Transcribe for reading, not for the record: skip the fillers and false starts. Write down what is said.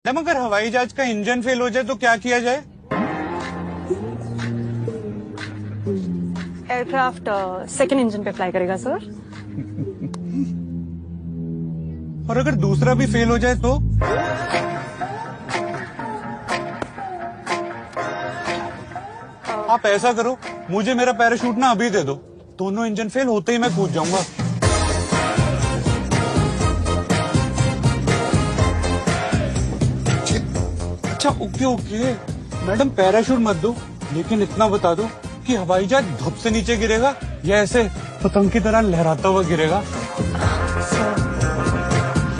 Madam अगर हवाई जहाज का इंजन फेल हो जाए तो क्या किया जाए? एयरक्राफ्ट सेकंड इंजन पे फ्लाई करेगा सर। और अगर दूसरा भी फेल हो जाए तो? आप ऐसा करो, मुझे मेरा पैराशूट ना अभी दे दो, दोनों इंजन फेल होते ही मैं कूद जाऊंगा। अच्छा ओके ओके मैडम, पैराशूट मत दो, लेकिन इतना बता दो कि हवाई जहाज धप से नीचे गिरेगा या ऐसे पतंग की तरह लहराता हुआ गिरेगा।